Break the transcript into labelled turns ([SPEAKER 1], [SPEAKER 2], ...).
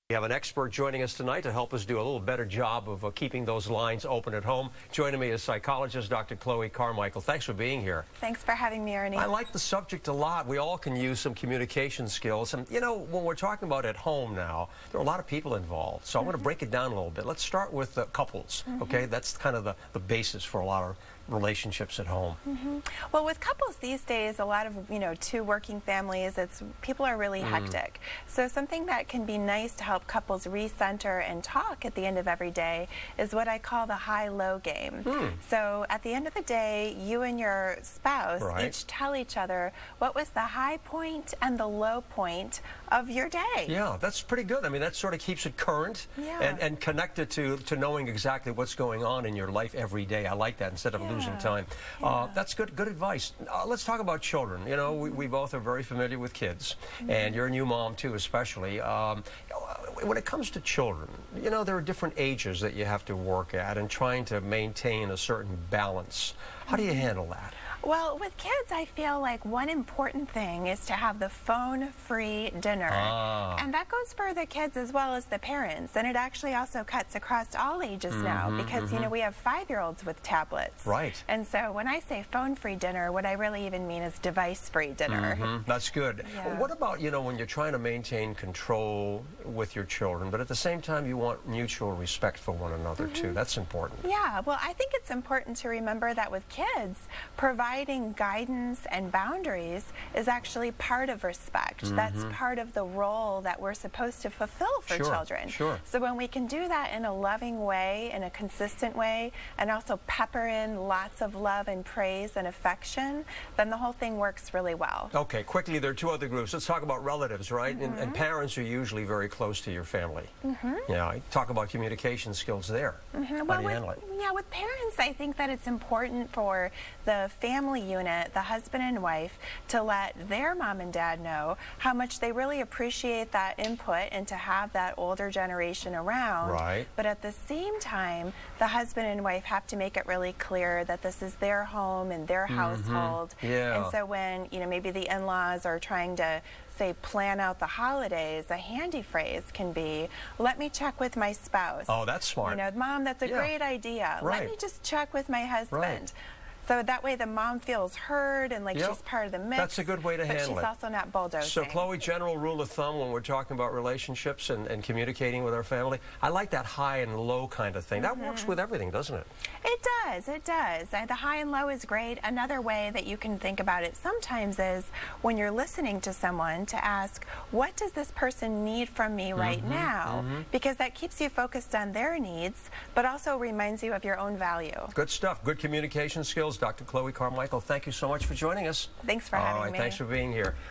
[SPEAKER 1] We have an expert joining us tonight to help us do a little better job of keeping those lines open at home. Joining me is psychologist Dr. Chloe Carmichael. Thanks for being here.
[SPEAKER 2] Thanks for having me, Ernie.
[SPEAKER 1] I like the subject a lot. We all can use some communication skills. And, you know, when we're talking about at home now, there are a lot of people involved. So I want to break it down a little bit. Let's start with couples, okay? That's kind of the basis for a lot of relationships at home.
[SPEAKER 2] Well, with couples these days, a lot of, two working families, people are really hectic. So something that can be nice to help couples recenter and talk at the end of every day is what I call the high-low game. So at the end of the day, you and your spouse each tell each other what was the high point and the low point of your day.
[SPEAKER 1] Yeah, that's pretty good. I mean, that sort of keeps it current and connected to knowing exactly what's going on in your life every day. I like that instead of losing time. That's good advice. Let's talk about children. You know, we both are very familiar with kids, and you're a new mom too, especially. When it comes to children, you know, there are different ages that you have to work at and trying to maintain a certain balance. How do you handle that?
[SPEAKER 2] Well, with kids, I feel like one important thing is to have the phone-free dinner. And that goes for the kids as well as the parents. And it actually also cuts across all ages now because, we have 5-year-olds with tablets.
[SPEAKER 1] Right.
[SPEAKER 2] And so when I say phone-free dinner, what I really even mean is device-free dinner.
[SPEAKER 1] That's good. What about, when you're trying to maintain control with your children, but at the same time you want mutual respect for one another too? That's important.
[SPEAKER 2] Yeah, well, I think it's important to remember that with kids, providing guidance and boundaries is actually part of respect. That's part of the role that we're supposed to fulfill for children. So when we can do that in a loving way, in a consistent way, and also pepper in lots of love and praise and affection, then the whole thing works really well.
[SPEAKER 1] Okay, quickly, there are two other groups. Let's talk about relatives, right? And parents are usually very close to your family. Yeah, talk about communication skills there. How do you handle it?
[SPEAKER 2] Yeah, with parents, I think that it's important for the family unit, the husband and wife, to let their mom and dad know how much they really appreciate that input and to have that older generation around. But at the same time, the husband and wife have to make it really clear that this is their home and their household. And so when, maybe the in-laws are trying to say plan out the holidays, a handy phrase can be, let me check with my spouse.
[SPEAKER 1] Oh, that's smart.
[SPEAKER 2] Mom, that's a great idea. Let me just check with my husband. So that way the mom feels heard and like she's part of the mix.
[SPEAKER 1] That's a good way to handle it.
[SPEAKER 2] But she's also not bulldozing.
[SPEAKER 1] So Chloe, general rule of thumb when we're talking about relationships and communicating with our family, I like that high and low kind of thing. That works with everything, doesn't it?
[SPEAKER 2] It does, it does. The high and low is great. Another way that you can think about it sometimes is when you're listening to someone to ask, what does this person need from me right now? Because that keeps you focused on their needs, but also reminds you of your own value.
[SPEAKER 1] Good stuff. Good communication skills. Dr. Chloe Carmichael, thank you so much for joining us.
[SPEAKER 2] Thanks for having me.
[SPEAKER 1] Thanks for being here.